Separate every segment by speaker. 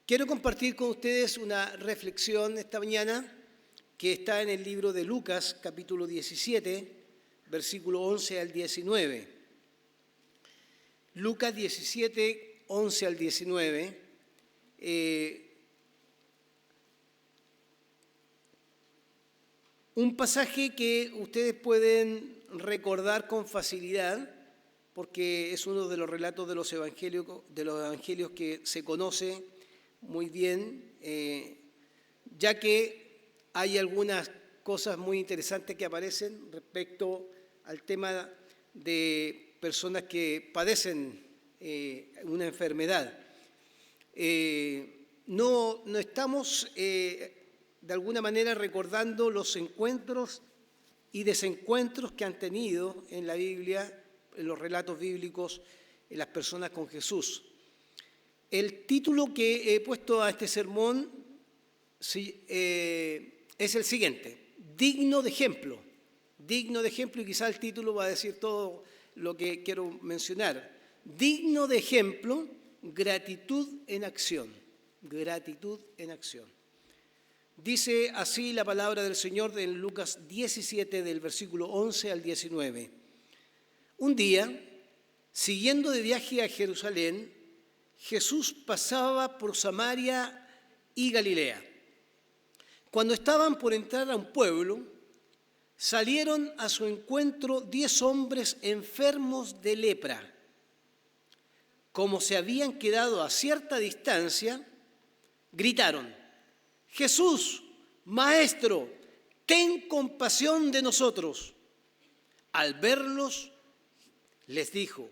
Speaker 1: Quiero compartir con ustedes una reflexión esta mañana que está en el libro de Lucas, capítulo 17, versículo 11 al 19. Lucas 17, 11 al 19. Un pasaje que ustedes pueden recordar con facilidad, porque es uno de los relatos de los evangelios que se conoce muy bien, ya que hay algunas cosas muy interesantes que aparecen respecto al tema de personas que padecen una enfermedad. No estamos de alguna manera recordando los encuentros y desencuentros que han tenido en la Biblia, en los relatos bíblicos, las personas con Jesús. El título que he puesto a este sermón es el siguiente: digno de ejemplo. Digno de ejemplo, y quizá el título va a decir todo lo que quiero mencionar. Digno de ejemplo, gratitud en acción. Gratitud en acción. Dice así la palabra del Señor en Lucas 17, del versículo 11 al 19. Un día, siguiendo de viaje a Jerusalén, Jesús pasaba por Samaria y Galilea. Cuando estaban por entrar a un pueblo, salieron a su encuentro 10 hombres enfermos de lepra. Como se habían quedado a cierta distancia, gritaron: Jesús, Maestro, ten compasión de nosotros. Al verlos, les dijo: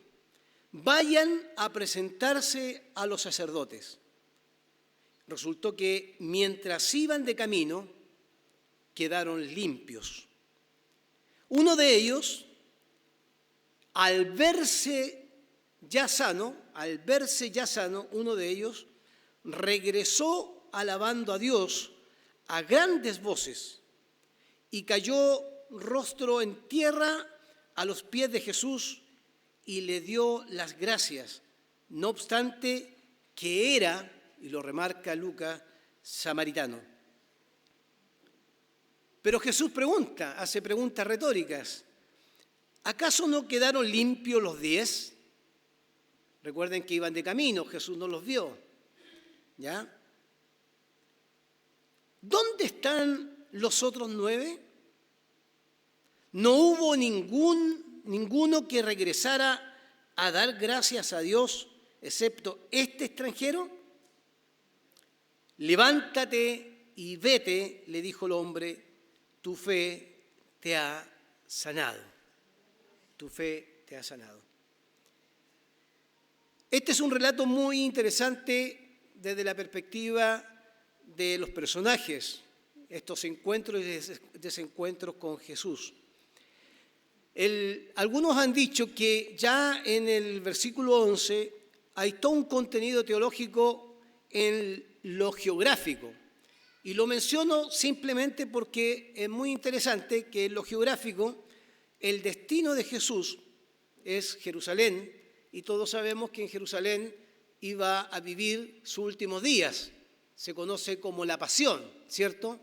Speaker 1: vayan a presentarse a los sacerdotes. Resultó que mientras iban de camino, quedaron limpios. Uno de ellos, al verse ya sano, uno de ellos regresó alabando a Dios a grandes voces y cayó rostro en tierra a los pies de Jesús y le dio las gracias, no obstante que era, y lo remarca Lucas, samaritano. Pero Jesús hace preguntas retóricas. ¿Acaso no quedaron limpios los 10? Recuerden que iban de camino, Jesús no los vio. ¿Ya? ¿Dónde están los otros 9? ¿No hubo ninguno que regresara a dar gracias a Dios, excepto este extranjero? Levántate y vete, le dijo el hombre, tu fe te ha sanado. Tu fe te ha sanado. Este es un relato muy interesante desde la perspectiva de los personajes, estos encuentros y desencuentros con Jesús. Algunos han dicho que ya en el versículo 11 hay todo un contenido teológico en lo geográfico. Y lo menciono simplemente porque es muy interesante que en lo geográfico el destino de Jesús es Jerusalén, y todos sabemos que en Jerusalén iba a vivir sus últimos días. Se conoce como la pasión, ¿cierto?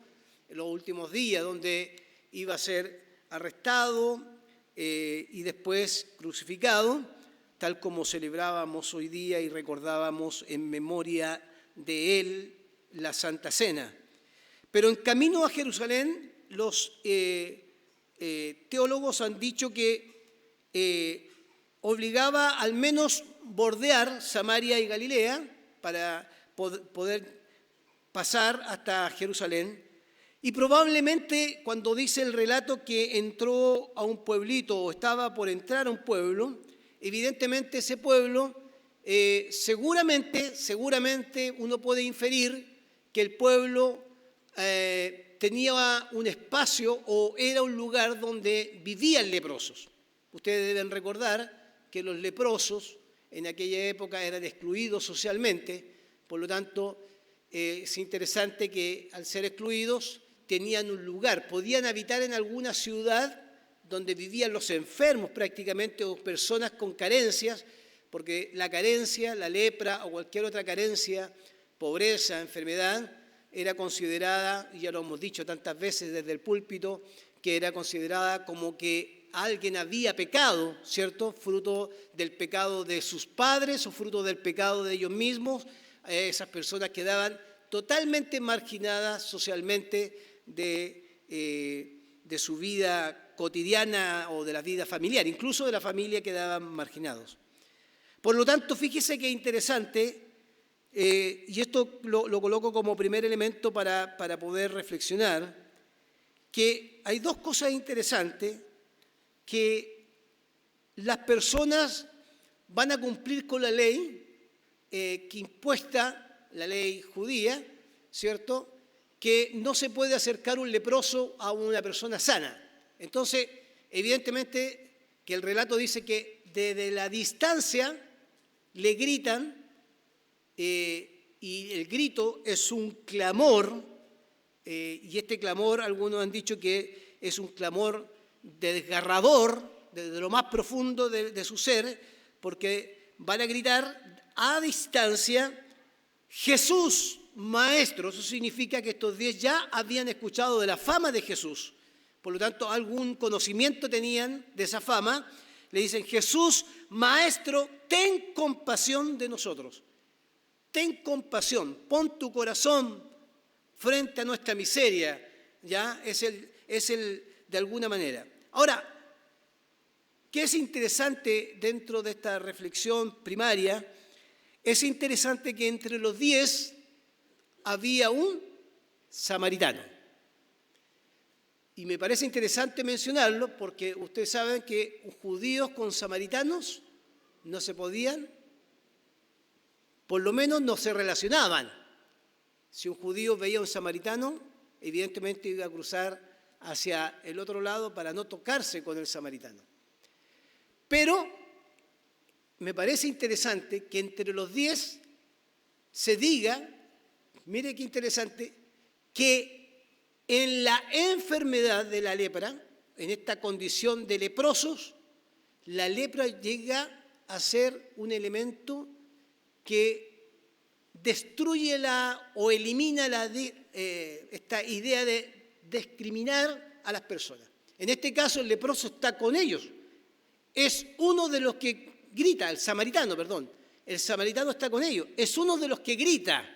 Speaker 1: En los últimos días, donde iba a ser arrestado y después crucificado, tal como celebrábamos hoy día y recordábamos en memoria de él la Santa Cena. Pero en camino a Jerusalén, los teólogos han dicho que obligaba al menos bordear Samaria y Galilea para poder pasar hasta Jerusalén. Y probablemente cuando dice el relato que entró a un pueblito o estaba por entrar a un pueblo, evidentemente ese pueblo, seguramente uno puede inferir que el pueblo tenía un espacio o era un lugar donde vivían leprosos. Ustedes deben recordar que los leprosos en aquella época eran excluidos socialmente, por lo tanto es interesante que al ser excluidos tenían un lugar, podían habitar en alguna ciudad donde vivían los enfermos prácticamente o personas con carencias, porque la carencia, la lepra o cualquier otra carencia pobreza, enfermedad, era considerada, y ya lo hemos dicho tantas veces desde el púlpito, que era considerada como que alguien había pecado, ¿cierto? Fruto del pecado de sus padres o fruto del pecado de ellos mismos. Esas personas quedaban totalmente marginadas socialmente de su vida cotidiana o de la vida familiar, incluso de la familia quedaban marginados. Por lo tanto, fíjese que interesante, y esto lo coloco como primer elemento para poder reflexionar, que hay dos cosas interesantes, que las personas van a cumplir con la ley que impuesta, la ley judía, ¿cierto?, que no se puede acercar un leproso a una persona sana. Entonces, evidentemente que el relato dice que desde la distancia le gritan, y el grito es un clamor, y este clamor, algunos han dicho que es un clamor desgarrador, desde lo más profundo de su ser, porque van a gritar a distancia, Jesús, Maestro. Eso significa que estos 10 ya habían escuchado de la fama de Jesús, por lo tanto algún conocimiento tenían de esa fama. Le dicen, Jesús, Maestro, ten compasión de nosotros. Ten compasión, pon tu corazón frente a nuestra miseria, ¿ya? Es el de alguna manera. Ahora, ¿qué es interesante dentro de esta reflexión primaria? Es interesante que entre los 10 había un samaritano. Y me parece interesante mencionarlo porque ustedes saben que judíos con samaritanos no se podían, por lo menos no se relacionaban. Si un judío veía a un samaritano, evidentemente iba a cruzar hacia el otro lado para no tocarse con el samaritano. Pero me parece interesante que entre los 10 se diga, mire qué interesante, que en la enfermedad de la lepra, en esta condición de leprosos, la lepra llega a ser un elemento que destruye o elimina esta idea de discriminar a las personas. En este caso, el leproso está con ellos. Es uno de los que grita, el samaritano está con ellos. Es uno de los que grita,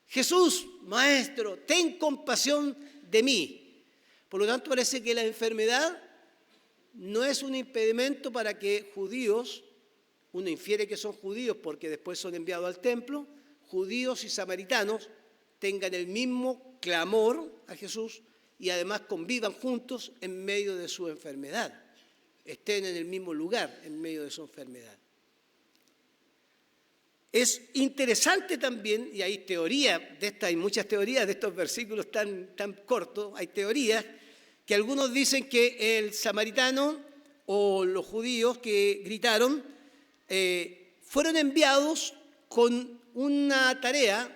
Speaker 1: Jesús, Maestro, ten compasión de mí. Por lo tanto, parece que la enfermedad no es un impedimento para que judíos, uno infiere que son judíos porque después son enviados al templo, judíos y samaritanos tengan el mismo clamor a Jesús y además convivan juntos en medio de su enfermedad, estén en el mismo lugar en medio de su enfermedad. Es interesante también, y hay hay muchas teorías de estos versículos tan cortos, hay teorías que algunos dicen que el samaritano o los judíos que gritaron fueron enviados con una tarea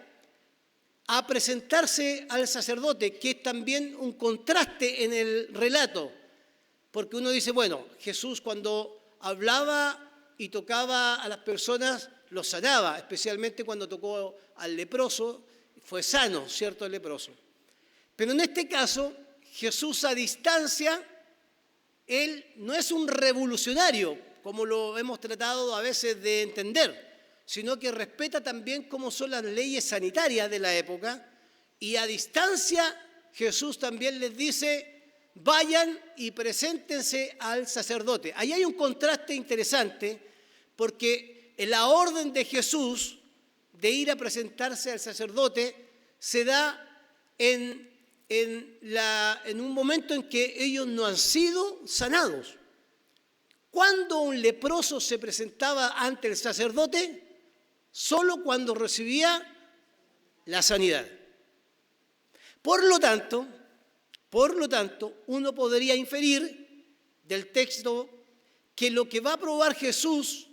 Speaker 1: a presentarse al sacerdote, que es también un contraste en el relato, porque uno dice, bueno, Jesús cuando hablaba y tocaba a las personas, los sanaba, especialmente cuando tocó al leproso, fue sano, ¿cierto?, el leproso. Pero en este caso, Jesús a distancia, Él no es un revolucionario, como lo hemos tratado a veces de entender, sino que respeta también cómo son las leyes sanitarias de la época, y a distancia Jesús también les dice, vayan y preséntense al sacerdote. Ahí hay un contraste interesante, porque en la orden de Jesús de ir a presentarse al sacerdote se da en un momento en que ellos no han sido sanados. ¿Cuándo un leproso se presentaba ante el sacerdote? Solo cuando recibía la sanidad. Por lo tanto, uno podría inferir del texto que lo que va a probar Jesús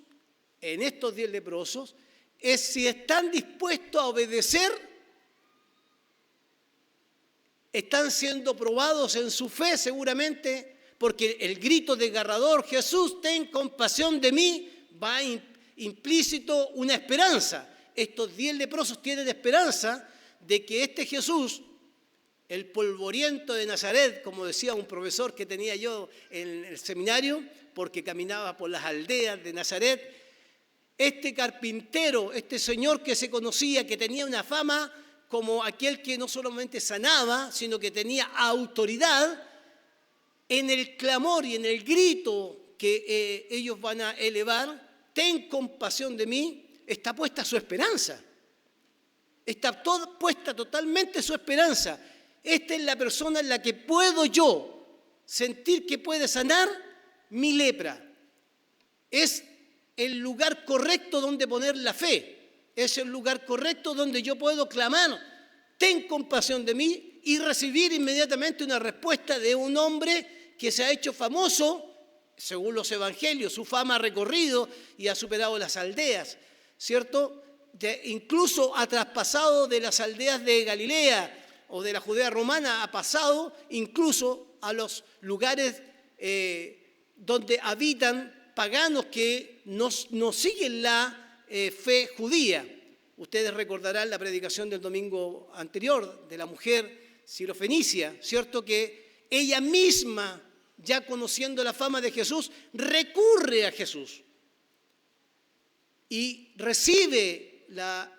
Speaker 1: en estos 10 leprosos es si están dispuestos a obedecer, están siendo probados en su fe seguramente, porque el grito desgarrador, Jesús, ten compasión de mí, va implícito una esperanza. estos 10 leprosos tienen esperanza de que este Jesús, el polvoriento de Nazaret, como decía un profesor que tenía yo en el seminario, porque caminaba por las aldeas de Nazaret, este carpintero, este señor que se conocía, que tenía una fama como aquel que no solamente sanaba, sino que tenía autoridad, en el clamor y en el grito que ellos van a elevar, ten compasión de mí, está puesta su esperanza. Está puesta totalmente su esperanza. Esta es la persona en la que puedo yo sentir que puede sanar mi lepra. Es el lugar correcto donde poner la fe. Es el lugar correcto donde yo puedo clamar, ten compasión de mí, y recibir inmediatamente una respuesta de un hombre que se ha hecho famoso, según los evangelios, su fama ha recorrido y ha superado las aldeas, ¿cierto? Incluso ha traspasado de las aldeas de Galilea o de la Judea romana, ha pasado incluso a los lugares donde habitan paganos que no siguen la fe judía. Ustedes recordarán la predicación del domingo anterior de la mujer sirofenicia, ¿cierto? Que ella misma, ya conociendo la fama de Jesús, recurre a Jesús y recibe la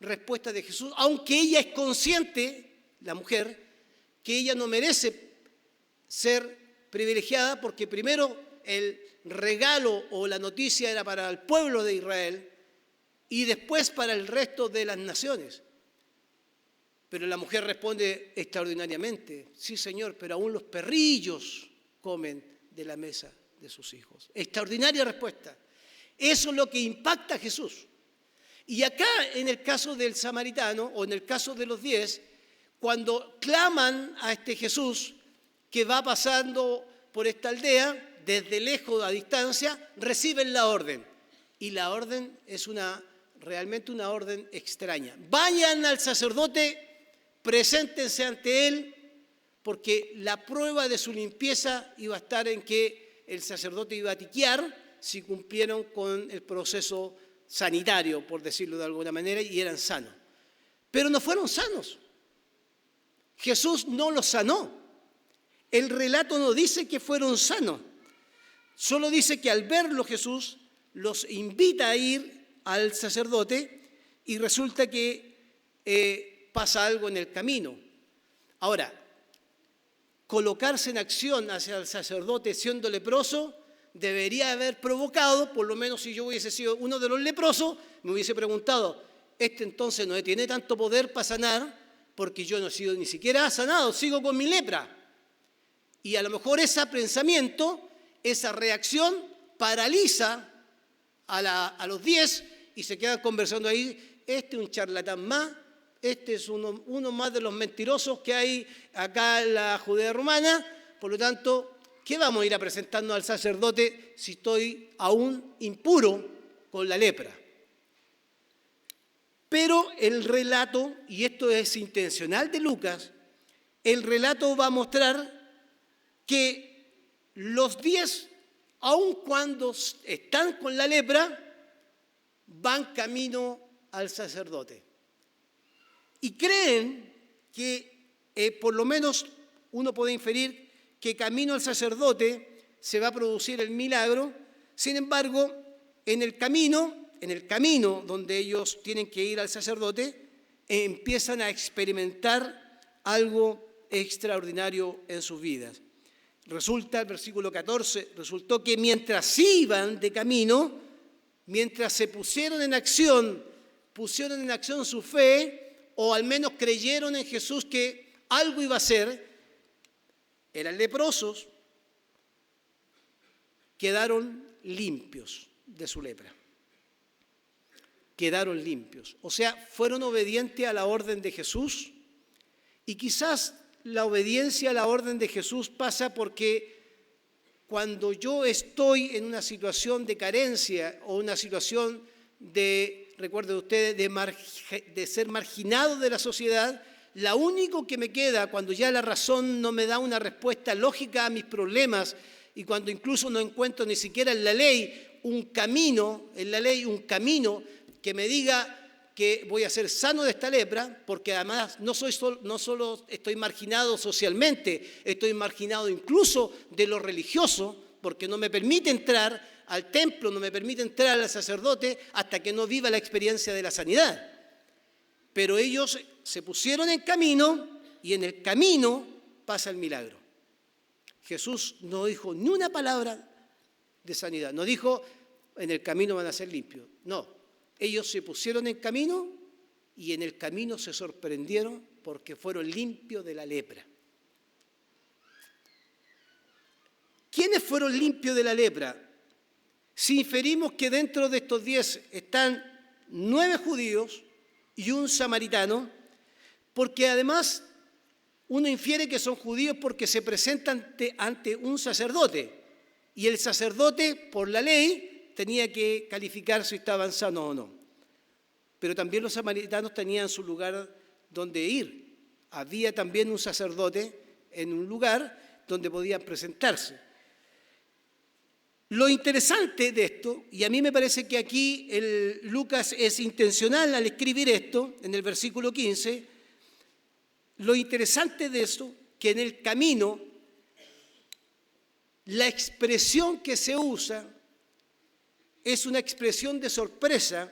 Speaker 1: respuesta de Jesús, aunque ella es consciente, la mujer, que ella no merece ser privilegiada, porque primero el regalo o la noticia era para el pueblo de Israel y después para el resto de las naciones. Pero la mujer responde extraordinariamente, sí señor, pero aún los perrillos comen de la mesa de sus hijos. Extraordinaria respuesta. Eso es lo que impacta a Jesús. Y acá, en el caso del samaritano, o en el caso de los 10, cuando claman a este Jesús que va pasando por esta aldea, desde lejos, a distancia, reciben la orden. Y la orden es realmente una orden extraña. Vayan al sacerdote, preséntense ante él, porque la prueba de su limpieza iba a estar en que el sacerdote iba a tiquear si cumplieron con el proceso sanitario, por decirlo de alguna manera, y eran sanos. Pero no fueron sanos. Jesús no los sanó. El relato no dice que fueron sanos. Solo dice que al verlo Jesús los invita a ir al sacerdote y resulta que pasa algo en el camino. Ahora, colocarse en acción hacia el sacerdote siendo leproso debería haber provocado, por lo menos si yo hubiese sido uno de los leprosos, me hubiese preguntado, este entonces no tiene tanto poder para sanar, porque yo no he sido ni siquiera sanado, sigo con mi lepra. Y a lo mejor ese pensamiento, esa reacción paraliza a los 10 y se quedan conversando ahí, este es un charlatán más, este es uno más de los mentirosos que hay acá en la Judea romana, por lo tanto, ¿qué vamos a ir a presentarnos al sacerdote si estoy aún impuro con la lepra? Pero el relato, y esto es intencional de Lucas, el relato va a mostrar que los 10, aun cuando están con la lepra, van camino al sacerdote. Y creen que, por lo menos uno puede inferir, que camino al sacerdote se va a producir el milagro. Sin embargo, en el camino donde ellos tienen que ir al sacerdote, empiezan a experimentar algo extraordinario en sus vidas. Resulta, el versículo 14, resultó que mientras iban de camino, mientras se pusieron en acción su fe, o al menos creyeron en Jesús que algo iba a hacer, eran leprosos, quedaron limpios de su lepra. Quedaron limpios. O sea, fueron obedientes a la orden de Jesús, y quizás la obediencia a la orden de Jesús pasa porque cuando yo estoy en una situación de carencia o una situación recuerden ustedes, de ser marginado de la sociedad, lo único que me queda cuando ya la razón no me da una respuesta lógica a mis problemas y cuando incluso no encuentro ni siquiera en la ley un camino que me diga que voy a ser sano de esta lepra, porque además no solo estoy marginado socialmente, estoy marginado incluso de lo religioso, porque no me permite entrar al templo, no me permite entrar al sacerdote hasta que no viva la experiencia de la sanidad. Pero ellos se pusieron en camino y en el camino pasa el milagro. Jesús no dijo ni una palabra de sanidad, no dijo en el camino van a ser limpios, no. Ellos se pusieron en camino y en el camino se sorprendieron porque fueron limpios de la lepra. ¿Quiénes fueron limpios de la lepra? Si inferimos que dentro de estos 10 están 9 judíos y un samaritano, porque además uno infiere que son judíos porque se presentan ante un sacerdote y el sacerdote, por la ley, tenía que calificar si estaban sanos o no. Pero también los samaritanos tenían su lugar donde ir. Había también un sacerdote en un lugar donde podían presentarse. Lo interesante de esto, y a mí me parece que aquí Lucas es intencional al escribir esto, en el versículo 15, lo interesante de esto, que en el camino, la expresión que se usa es una expresión de sorpresa,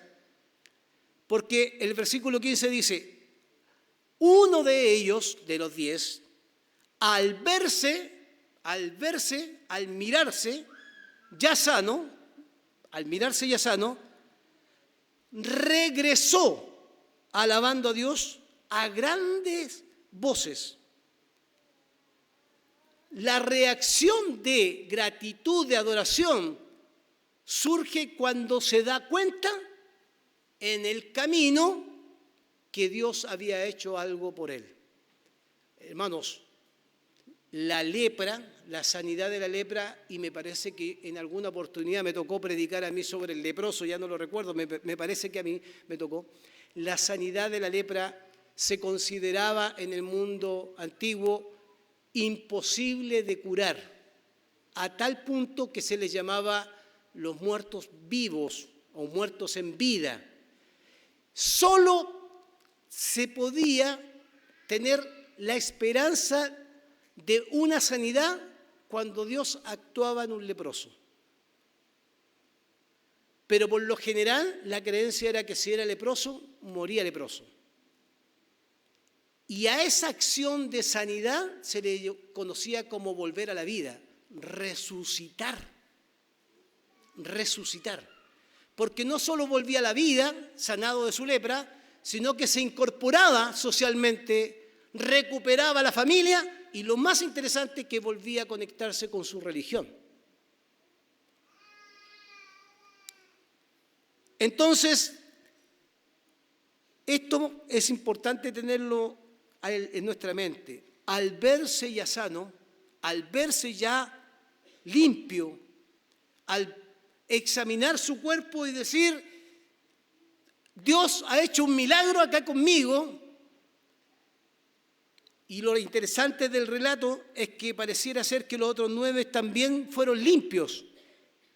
Speaker 1: porque el versículo 15 dice, uno de ellos, de los 10, al mirarse ya sano, regresó alabando a Dios a grandes voces. La reacción de gratitud, de adoración, surge cuando se da cuenta en el camino que Dios había hecho algo por él. Hermanos, la lepra, la sanidad de la lepra, y me parece que en alguna oportunidad me tocó predicar a mí sobre el leproso, ya no lo recuerdo, me parece que a mí me tocó, la sanidad de la lepra se consideraba en el mundo antiguo imposible de curar, a tal punto que se les llamaba los muertos vivos o muertos en vida. Solo se podía tener la esperanza de una sanidad cuando Dios actuaba en un leproso. Pero por lo general la creencia era que si era leproso, moría leproso. Y a esa acción de sanidad se le conocía como volver a la vida, resucitar. Porque no solo volvía a la vida, sanado de su lepra, sino que se incorporaba socialmente, recuperaba la familia y lo más interesante, que volvía a conectarse con su religión. Entonces, esto es importante tenerlo en nuestra mente. Al verse ya sano, al verse ya limpio, al examinar su cuerpo y decir, Dios ha hecho un milagro acá conmigo. Y lo interesante del relato es que pareciera ser que los otros 9 también fueron limpios,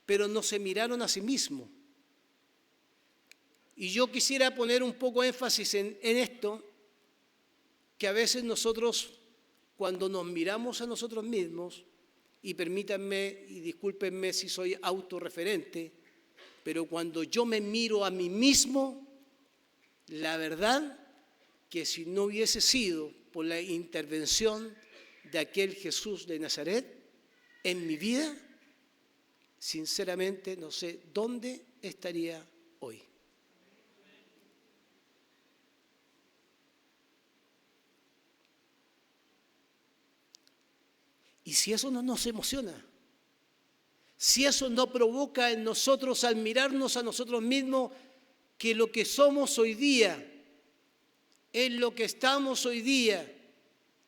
Speaker 1: pero no se miraron a sí mismos. Y yo quisiera poner un poco énfasis en esto, que a veces nosotros, cuando nos miramos a nosotros mismos, y permítanme y discúlpenme si soy autorreferente, pero cuando yo me miro a mí mismo, la verdad que si no hubiese sido por la intervención de aquel Jesús de Nazaret en mi vida, sinceramente no sé dónde estaría hoy. Y si eso no nos emociona, si eso no provoca en nosotros, al mirarnos a nosotros mismos, que lo que somos hoy día, en lo que estamos hoy día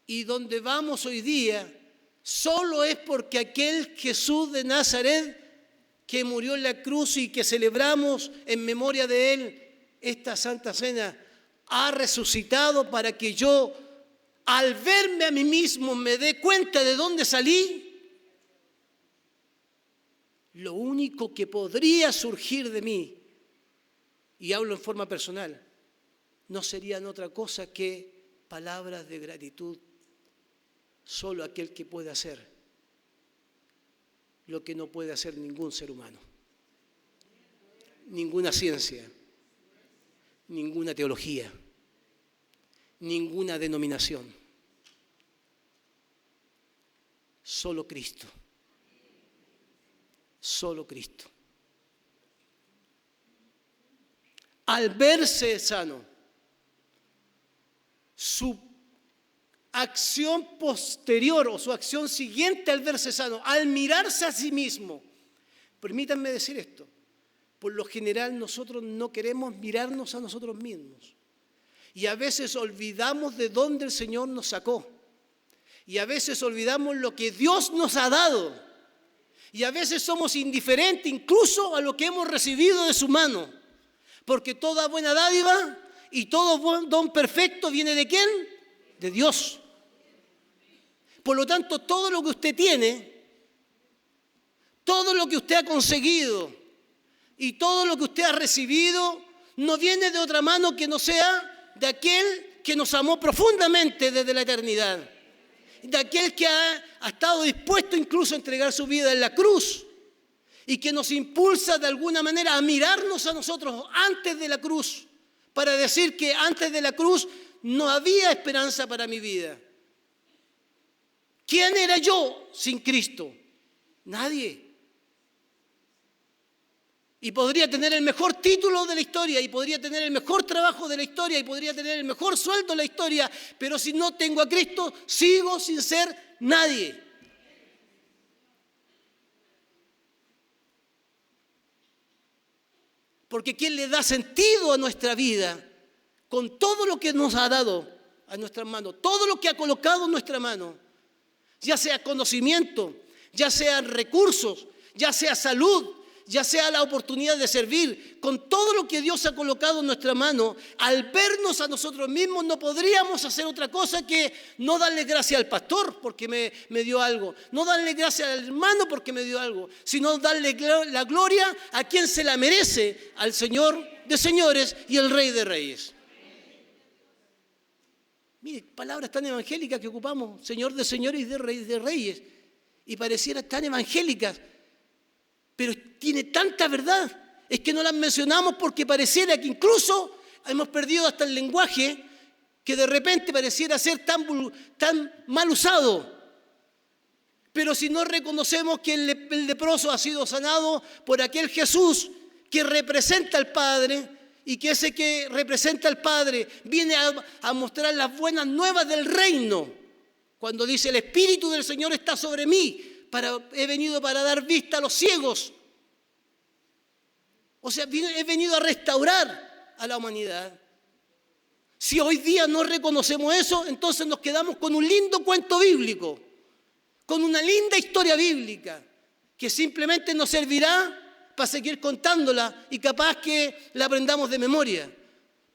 Speaker 1: y donde vamos hoy día, solo es porque aquel Jesús de Nazaret que murió en la cruz y que celebramos en memoria de él esta Santa Cena, ha resucitado para que yo, al verme a mí mismo, me dé cuenta de dónde salí. Lo único que podría surgir de mí, y hablo en forma personal, no serían otra cosa que palabras de gratitud. Solo aquel que puede hacer lo que no puede hacer ningún ser humano, ninguna ciencia, ninguna teología, ninguna denominación. Solo Cristo. Solo Cristo. Al verse sano, su acción posterior o su acción siguiente al verse sano, al mirarse a sí mismo, permítanme decir esto, por lo general nosotros no queremos mirarnos a nosotros mismos y a veces olvidamos de dónde el Señor nos sacó y a veces olvidamos lo que Dios nos ha dado y a veces somos indiferentes incluso a lo que hemos recibido de su mano, porque toda buena dádiva y todo buen don perfecto viene ¿de quién? De Dios. Por lo tanto, todo lo que usted tiene, todo lo que usted ha conseguido y todo lo que usted ha recibido no viene de otra mano que no sea de aquel que nos amó profundamente desde la eternidad, de aquel que ha estado dispuesto incluso a entregar su vida en la cruz y que nos impulsa de alguna manera a mirarnos a nosotros antes de la cruz, para decir que antes de la cruz no había esperanza para mi vida. ¿Quién era yo sin Cristo? Nadie. Y podría tener el mejor título de la historia, y podría tener el mejor trabajo de la historia, y podría tener el mejor sueldo de la historia, pero si no tengo a Cristo, sigo sin ser nadie. Porque ¿quién le da sentido a nuestra vida con todo lo que nos ha dado a nuestras manos? Todo lo que ha colocado en nuestra mano, ya sea conocimiento, ya sean recursos, ya sea salud, ya sea la oportunidad de servir, con todo lo que Dios ha colocado en nuestra mano, al vernos a nosotros mismos no podríamos hacer otra cosa que no darle gracias al pastor porque me dio algo, no darle gracias al hermano porque me dio algo, sino darle la gloria a quien se la merece, al Señor de señores y el Rey de reyes. Mire, palabras tan evangélicas que ocupamos, Señor de señores y de reyes, y parecieran tan evangélicas, pero tiene tanta verdad, es que no las mencionamos porque pareciera que incluso hemos perdido hasta el lenguaje, que de repente pareciera ser tan mal usado. Pero si no reconocemos que el leproso ha sido sanado por aquel Jesús que representa al Padre, y que ese que representa al Padre viene a mostrar las buenas nuevas del reino, cuando dice el Espíritu del Señor está sobre mí, he venido para dar vista a los ciegos. O sea, he venido a restaurar a la humanidad. Si hoy día no reconocemos eso, entonces nos quedamos con un lindo cuento bíblico, con una linda historia bíblica, que simplemente nos servirá para seguir contándola y capaz que la aprendamos de memoria.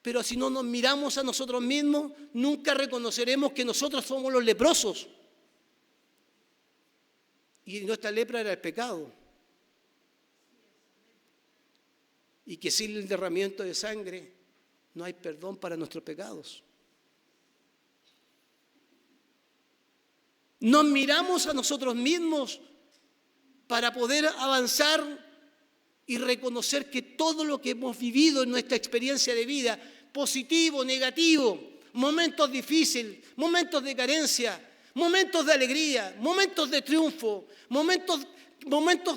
Speaker 1: Pero si no nos miramos a nosotros mismos, nunca reconoceremos que nosotros somos los leprosos. Y nuestra lepra era el pecado. Y que sin el derramamiento de sangre no hay perdón para nuestros pecados. Nos miramos a nosotros mismos para poder avanzar y reconocer que todo lo que hemos vivido en nuestra experiencia de vida, positivo, negativo, momentos difíciles, momentos de carencia, momentos de alegría, momentos de triunfo, momentos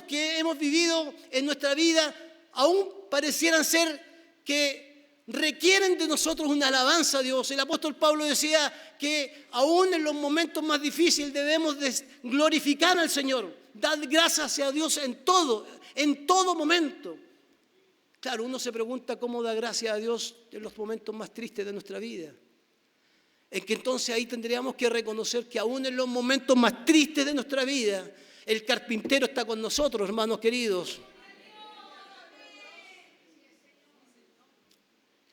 Speaker 1: que hemos vivido en nuestra vida, aún parecieran ser que requieren de nosotros una alabanza a Dios. El apóstol Pablo decía que aún en los momentos más difíciles debemos de glorificar al Señor, dar gracias a Dios en todo momento. Claro, uno se pregunta cómo da gracias a Dios en los momentos más tristes de nuestra vida. Es que entonces ahí tendríamos que reconocer que aún en los momentos más tristes de nuestra vida, el carpintero está con nosotros, hermanos queridos.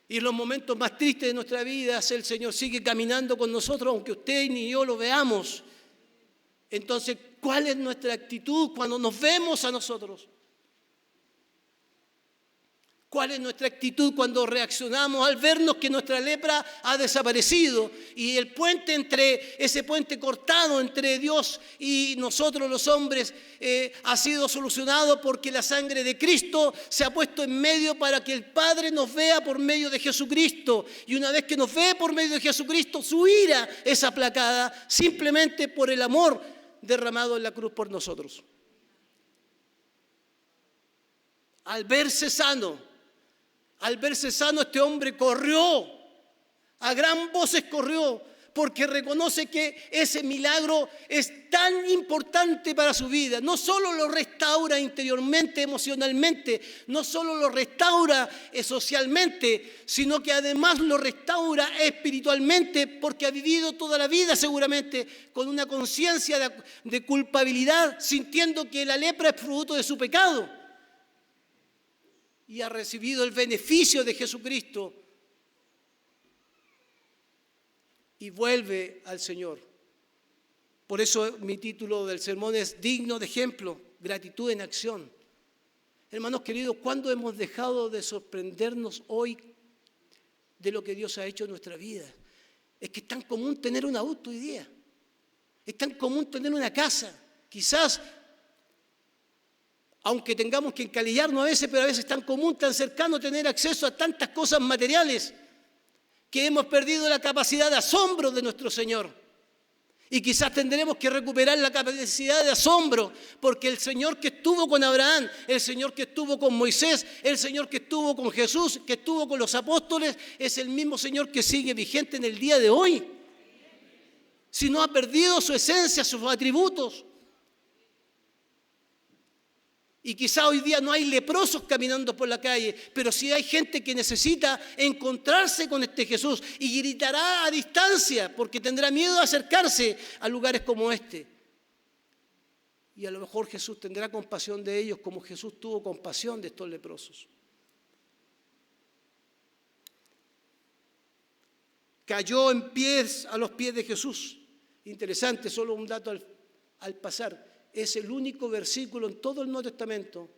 Speaker 1: Y en los momentos más tristes de nuestra vida, el Señor sigue caminando con nosotros, aunque usted ni yo lo veamos. Entonces, ¿cuál es nuestra actitud cuando nos vemos a nosotros? ¿Cuál es nuestra actitud cuando reaccionamos al vernos que nuestra lepra ha desaparecido y ese puente cortado entre Dios y nosotros los hombres ha sido solucionado porque la sangre de Cristo se ha puesto en medio para que el Padre nos vea por medio de Jesucristo? Y una vez que nos ve por medio de Jesucristo, su ira es aplacada simplemente por el amor derramado en la cruz por nosotros. Al verse sano, este hombre corrió, a gran voces corrió, porque reconoce que ese milagro es tan importante para su vida. No solo lo restaura interiormente, emocionalmente, no solo lo restaura socialmente, sino que además lo restaura espiritualmente, porque ha vivido toda la vida seguramente con una conciencia de culpabilidad, sintiendo que la lepra es fruto de su pecado. Y ha recibido el beneficio de Jesucristo y vuelve al Señor. Por eso mi título del sermón es digno de ejemplo, gratitud en acción. Hermanos queridos, ¿cuándo hemos dejado de sorprendernos hoy de lo que Dios ha hecho en nuestra vida? Es que es tan común tener un auto hoy día, es tan común tener una casa, quizás aunque tengamos que encalillarnos a veces, pero a veces es tan común, tan cercano tener acceso a tantas cosas materiales que hemos perdido la capacidad de asombro de nuestro Señor. Y quizás tendremos que recuperar la capacidad de asombro, porque el Señor que estuvo con Abraham, el Señor que estuvo con Moisés, el Señor que estuvo con Jesús, que estuvo con los apóstoles, es el mismo Señor que sigue vigente en el día de hoy. Si no ha perdido su esencia, sus atributos. Y quizá hoy día no hay leprosos caminando por la calle, pero sí hay gente que necesita encontrarse con este Jesús y gritará a distancia porque tendrá miedo de acercarse a lugares como este. Y a lo mejor Jesús tendrá compasión de ellos como Jesús tuvo compasión de estos leprosos. Cayó a los pies de Jesús. Interesante, solo un dato al pasar. Es el único versículo en todo el Nuevo Testamento,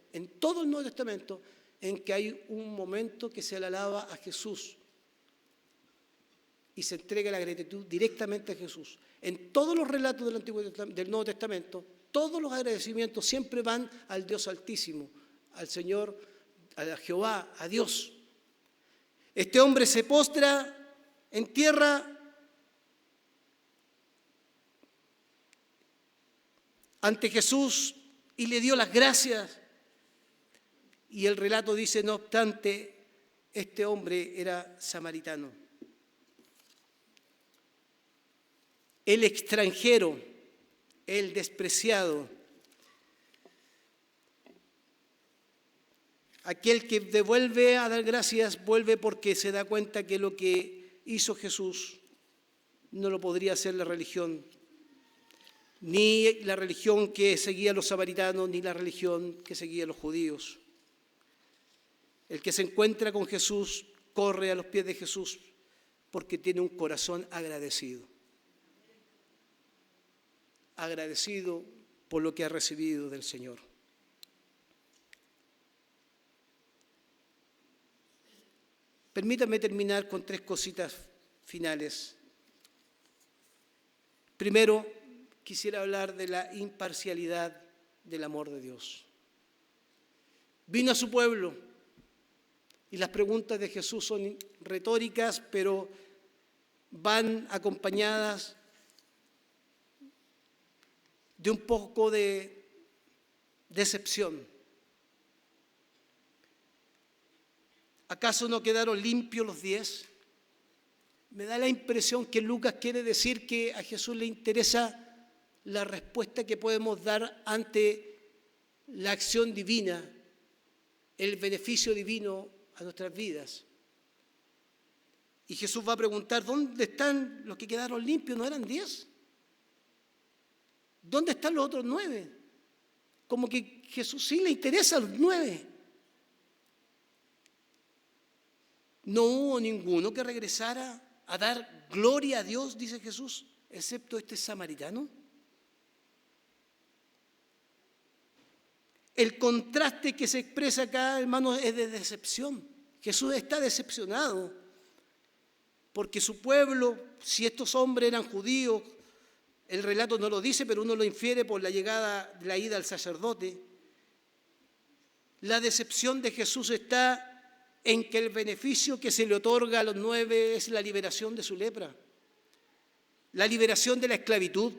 Speaker 1: en que hay un momento que se le alaba a Jesús y se entrega la gratitud directamente a Jesús. En todos los relatos del Nuevo Testamento, todos los agradecimientos siempre van al Dios Altísimo, al Señor, a Jehová, a Dios. Este hombre se postra en tierra ante Jesús y le dio las gracias. Y el relato dice, no obstante, este hombre era samaritano. El extranjero, el despreciado, aquel que devuelve a dar gracias, vuelve porque se da cuenta que lo que hizo Jesús no lo podría hacer la religión, ni la religión que seguía a los samaritanos, ni la religión que seguía a los judíos. El que se encuentra con Jesús corre a los pies de Jesús porque tiene un corazón agradecido. Agradecido por lo que ha recibido del Señor. Permítanme terminar con 3 cositas finales. Primero, quisiera hablar de la imparcialidad del amor de Dios. Vino a su pueblo y las preguntas de Jesús son retóricas, pero van acompañadas de un poco de decepción. ¿Acaso no quedaron limpios los 10? Me da la impresión que Lucas quiere decir que a Jesús le interesa la respuesta que podemos dar ante la acción divina, el beneficio divino a nuestras vidas. Y Jesús va a preguntar, ¿dónde están los que quedaron limpios? ¿No eran 10? ¿Dónde están los otros 9? Como que Jesús sí le interesa a los 9. No hubo ninguno que regresara a dar gloria a Dios, dice Jesús, excepto este samaritano. El contraste que se expresa acá, hermanos, es de decepción. Jesús está decepcionado porque su pueblo, si estos hombres eran judíos, el relato no lo dice, pero uno lo infiere por la ida al sacerdote. La decepción de Jesús está en que el beneficio que se le otorga a los 9 es la liberación de su lepra, la liberación de la esclavitud.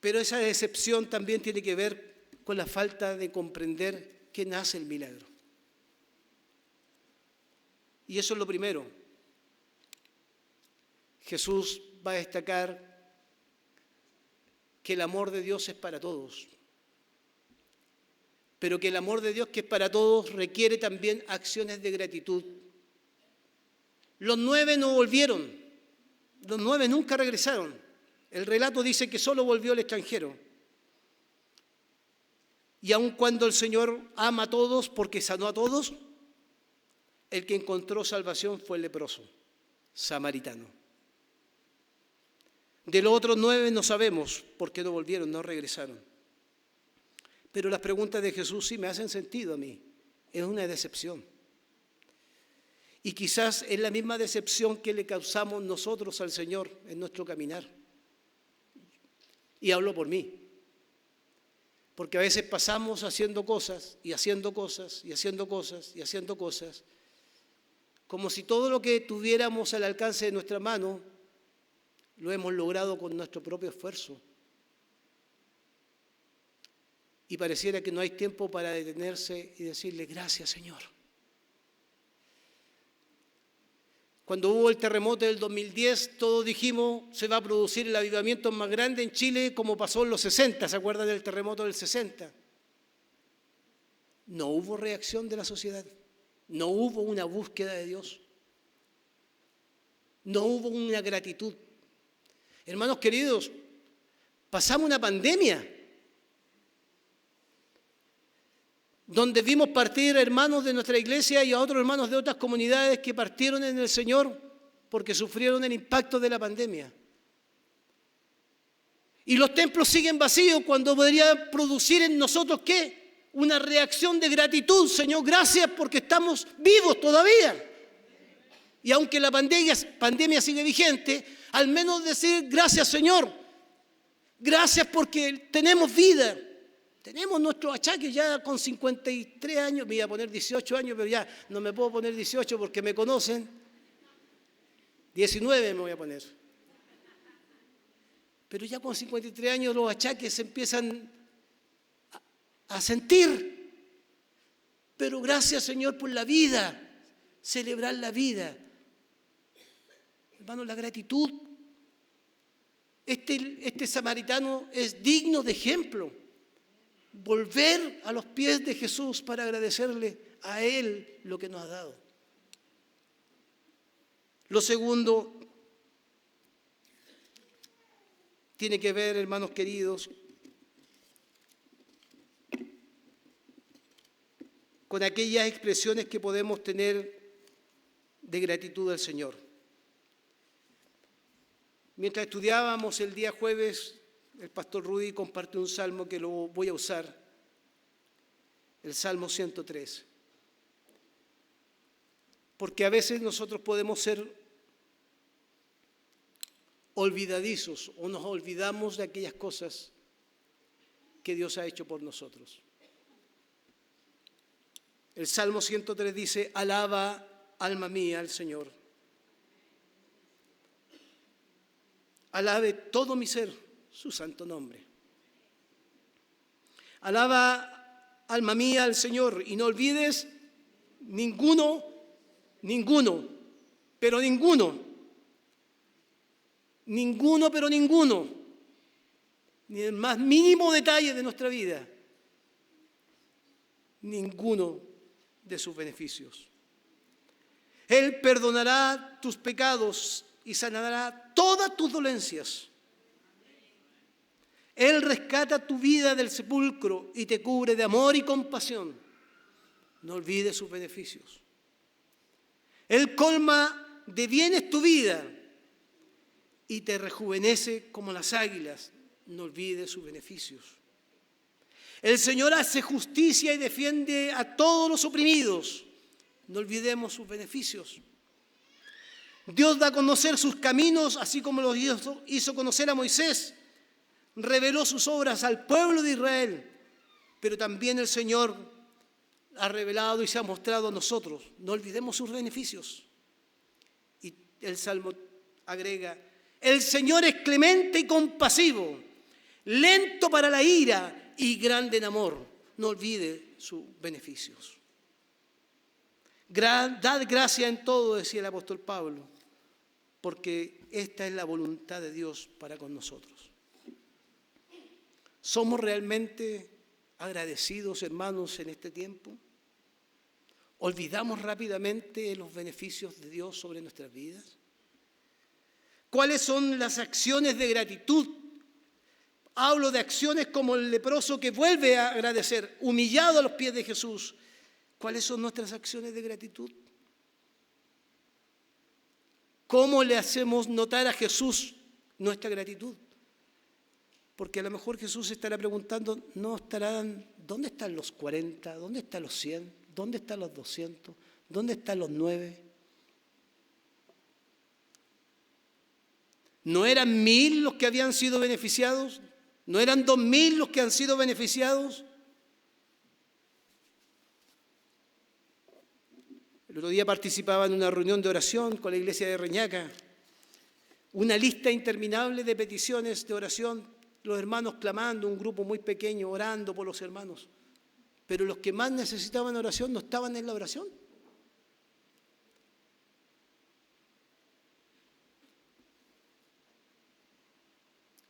Speaker 1: Pero esa decepción también tiene que ver con la falta de comprender que nace el milagro. Y eso es lo primero. Jesús va a destacar que el amor de Dios es para todos, pero que el amor de Dios que es para todos requiere también acciones de gratitud. Los 9 no volvieron, los 9 nunca regresaron. El relato dice que solo volvió el extranjero. Y aun cuando el Señor ama a todos porque sanó a todos, el que encontró salvación fue el leproso, samaritano. De los otros 9 no sabemos por qué no volvieron, no regresaron. Pero las preguntas de Jesús sí me hacen sentido a mí. Es una decepción. Y quizás es la misma decepción que le causamos nosotros al Señor en nuestro caminar. Y hablo por mí. Porque a veces pasamos haciendo cosas y haciendo cosas y haciendo cosas y haciendo cosas, como si todo lo que tuviéramos al alcance de nuestra mano lo hemos logrado con nuestro propio esfuerzo. Y pareciera que no hay tiempo para detenerse y decirle gracias, Señor. Cuando hubo el terremoto del 2010, todos dijimos, se va a producir el avivamiento más grande en Chile como pasó en los 60, ¿se acuerdan del terremoto del 60? No hubo reacción de la sociedad, no hubo una búsqueda de Dios, no hubo una gratitud. Hermanos queridos, pasamos una pandemia donde vimos partir hermanos de nuestra iglesia y a otros hermanos de otras comunidades que partieron en el Señor porque sufrieron el impacto de la pandemia. Y los templos siguen vacíos cuando podría producir en nosotros, ¿qué? Una reacción de gratitud. Señor, gracias porque estamos vivos todavía. Y aunque la pandemia sigue vigente, al menos decir gracias, Señor. Gracias porque tenemos vida. Tenemos nuestros achaques ya con 53 años, me iba a poner 18 años, pero ya no me puedo poner 18 porque me conocen. 19 me voy a poner. Pero ya con 53 años los achaques se empiezan a sentir. Pero gracias, Señor, por la vida, celebrar la vida. Hermanos, la gratitud. Este samaritano es digno de ejemplo. Volver a los pies de Jesús para agradecerle a Él lo que nos ha dado. Lo segundo tiene que ver, hermanos queridos, con aquellas expresiones que podemos tener de gratitud al Señor. Mientras estudiábamos el día jueves, el pastor Rudy compartió un salmo que lo voy a usar, el Salmo 103. Porque a veces nosotros podemos ser olvidadizos o nos olvidamos de aquellas cosas que Dios ha hecho por nosotros. El Salmo 103 dice, alaba, alma mía, al Señor. Alabe todo mi ser su santo nombre. Alaba, alma mía, al Señor, y no olvides ninguno, pero ninguno, ni el más mínimo detalle de nuestra vida, ninguno de sus beneficios. Él perdonará tus pecados y sanará todas tus dolencias. Él rescata tu vida del sepulcro y te cubre de amor y compasión. No olvides sus beneficios. Él colma de bienes tu vida y te rejuvenece como las águilas. no olvide sus beneficios. El Señor hace justicia y defiende a todos los oprimidos, no olvidemos sus beneficios. Dios da a conocer sus caminos, así como los hizo conocer a Moisés. Reveló sus obras al pueblo de Israel, pero también el Señor ha revelado y se ha mostrado a nosotros. No olvidemos sus beneficios. Y el Salmo agrega: el Señor es clemente y compasivo, lento para la ira y grande en amor. No olvide sus beneficios. Dad gracia en todo, decía el apóstol Pablo, porque esta es la voluntad de Dios para con nosotros. ¿Somos realmente agradecidos, hermanos, en este tiempo? ¿Olvidamos rápidamente los beneficios de Dios sobre nuestras vidas? ¿Cuáles son las acciones de gratitud? Hablo de acciones como el leproso que vuelve a agradecer, humillado a los pies de Jesús. ¿Cuáles son nuestras acciones de gratitud? ¿Cómo le hacemos notar a Jesús nuestra gratitud? Porque a lo mejor Jesús estará preguntando, ¿dónde están los 40? ¿Dónde están los 100? ¿Dónde están los 200? ¿Dónde están los 9? ¿No eran 1000 los que habían sido beneficiados? ¿No eran 2000 los que han sido beneficiados? El otro día participaba en una reunión de oración con la iglesia de Reñaca. Una lista interminable de peticiones de oración. Los hermanos clamando, un grupo muy pequeño, orando por los hermanos. Pero los que más necesitaban oración no estaban en la oración.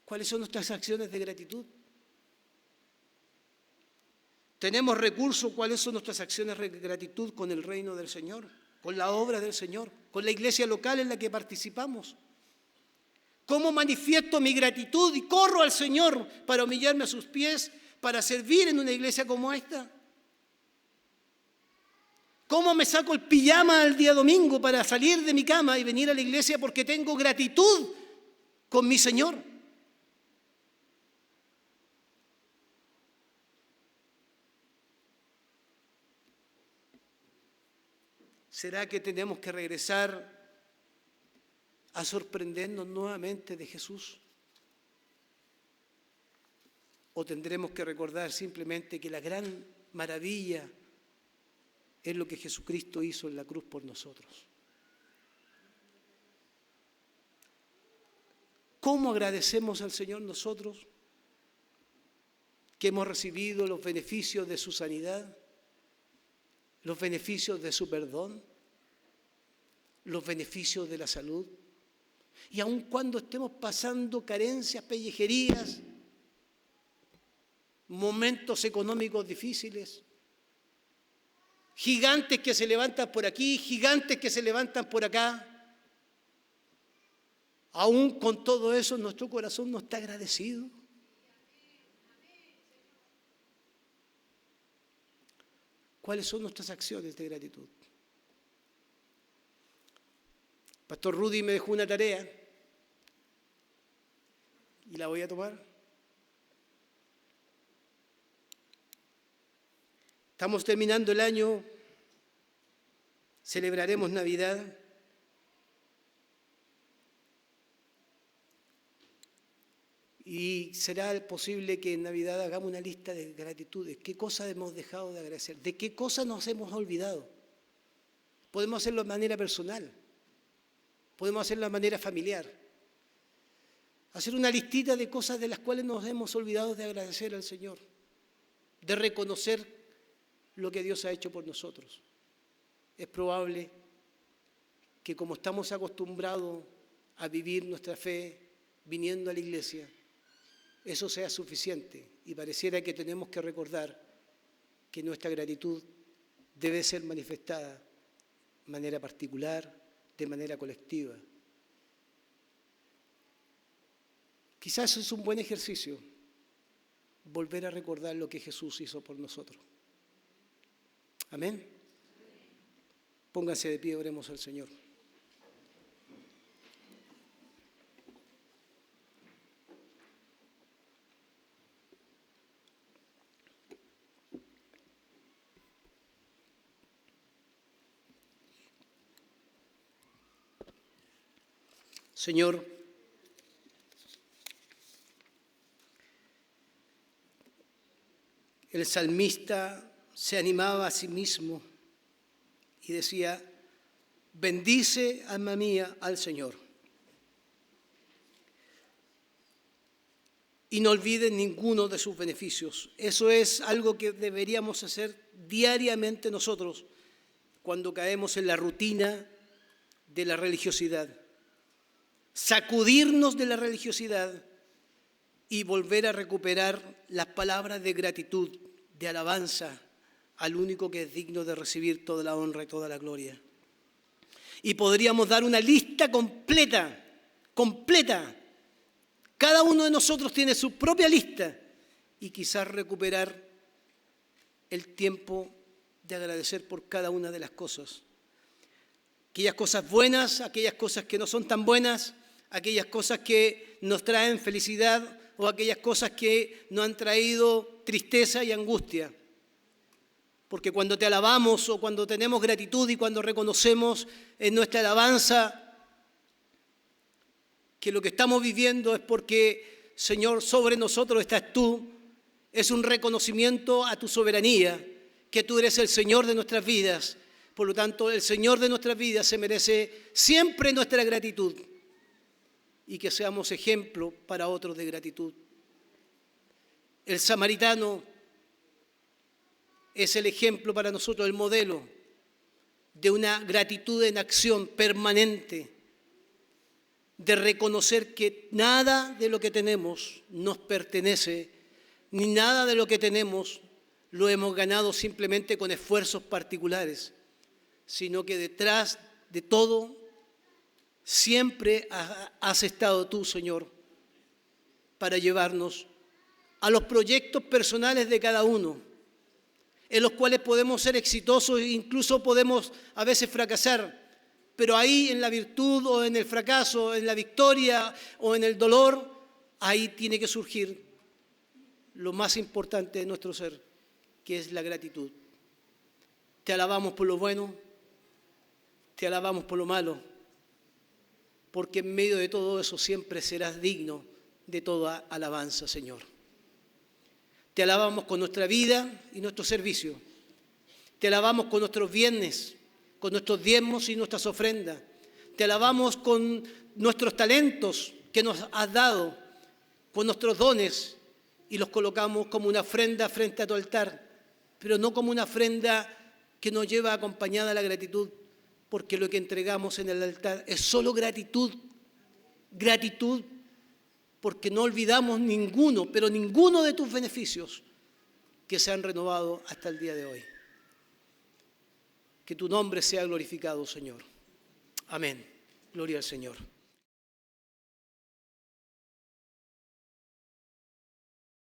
Speaker 1: ¿Cuáles son nuestras acciones de gratitud? ¿Tenemos recursos? ¿Cuáles son nuestras acciones de gratitud con el reino del Señor? Con la obra del Señor, con la iglesia local en la que participamos. ¿Cómo manifiesto mi gratitud y corro al Señor para humillarme a sus pies, para servir en una iglesia como esta? ¿Cómo me saco el pijama el día domingo para salir de mi cama y venir a la iglesia porque tengo gratitud con mi Señor? ¿Será que tenemos que regresar a sorprendernos nuevamente de Jesús? ¿O tendremos que recordar simplemente que la gran maravilla es lo que Jesucristo hizo en la cruz por nosotros? ¿Cómo agradecemos al Señor nosotros que hemos recibido los beneficios de su sanidad, los beneficios de su perdón, los beneficios de la salud? Y aun cuando estemos pasando carencias, pellejerías, momentos económicos difíciles, gigantes que se levantan por aquí, gigantes que se levantan por acá, aún con todo eso nuestro corazón no está agradecido. ¿Cuáles son nuestras acciones de gratitud? Pastor Rudy me dejó una tarea y la voy a tomar. Estamos terminando el año, celebraremos Navidad. Y será posible que en Navidad hagamos una lista de gratitudes. ¿Qué cosas hemos dejado de agradecer? ¿De qué cosas nos hemos olvidado? Podemos hacerlo de manera personal. Podemos hacerlo de manera familiar. Hacer una listita de cosas de las cuales nos hemos olvidado de agradecer al Señor. De reconocer lo que Dios ha hecho por nosotros. Es probable que como estamos acostumbrados a vivir nuestra fe viniendo a la iglesia, eso sea suficiente y pareciera que tenemos que recordar que nuestra gratitud debe ser manifestada de manera particular, de manera colectiva. Quizás es un buen ejercicio volver a recordar lo que Jesús hizo por nosotros. Amén. Pónganse de pie, oremos al Señor. Señor, el salmista se animaba a sí mismo y decía: bendice, alma mía, al Señor, y no olvides ninguno de sus beneficios. Eso es algo que deberíamos hacer diariamente nosotros cuando caemos en la rutina de la religiosidad. Sacudirnos de la religiosidad y volver a recuperar las palabras de gratitud, de alabanza al único que es digno de recibir toda la honra y toda la gloria. Y podríamos dar una lista completa. Cada uno de nosotros tiene su propia lista y quizás recuperar el tiempo de agradecer por cada una de las cosas. Aquellas cosas buenas, aquellas cosas que no son tan buenas, aquellas cosas que nos traen felicidad o aquellas cosas que nos han traído tristeza y angustia. Porque cuando te alabamos o cuando tenemos gratitud y cuando reconocemos en nuestra alabanza que lo que estamos viviendo es porque, Señor, sobre nosotros estás tú, es un reconocimiento a tu soberanía, que tú eres el Señor de nuestras vidas. Por lo tanto, el Señor de nuestras vidas se merece siempre nuestra gratitud y que seamos ejemplo para otros de gratitud. El samaritano es el ejemplo para nosotros, el modelo de una gratitud en acción permanente, de reconocer que nada de lo que tenemos nos pertenece, ni nada de lo que tenemos lo hemos ganado simplemente con esfuerzos particulares, sino que detrás de todo siempre has estado tú, Señor, para llevarnos a los proyectos personales de cada uno, en los cuales podemos ser exitosos e incluso podemos a veces fracasar, pero ahí en la virtud o en el fracaso, en la victoria o en el dolor, ahí tiene que surgir lo más importante de nuestro ser, que es la gratitud. Te alabamos por lo bueno, te alabamos por lo malo, porque en medio de todo eso siempre serás digno de toda alabanza, Señor. Te alabamos con nuestra vida y nuestro servicio. Te alabamos con nuestros bienes, con nuestros diezmos y nuestras ofrendas. Te alabamos con nuestros talentos que nos has dado, con nuestros dones, y los colocamos como una ofrenda frente a tu altar, pero no como una ofrenda que nos lleva acompañada la gratitud, porque lo que entregamos en el altar es solo gratitud, porque no olvidamos ninguno, pero ninguno de tus beneficios que se han renovado hasta el día de hoy. Que tu nombre sea glorificado, Señor. Amén. Gloria al Señor.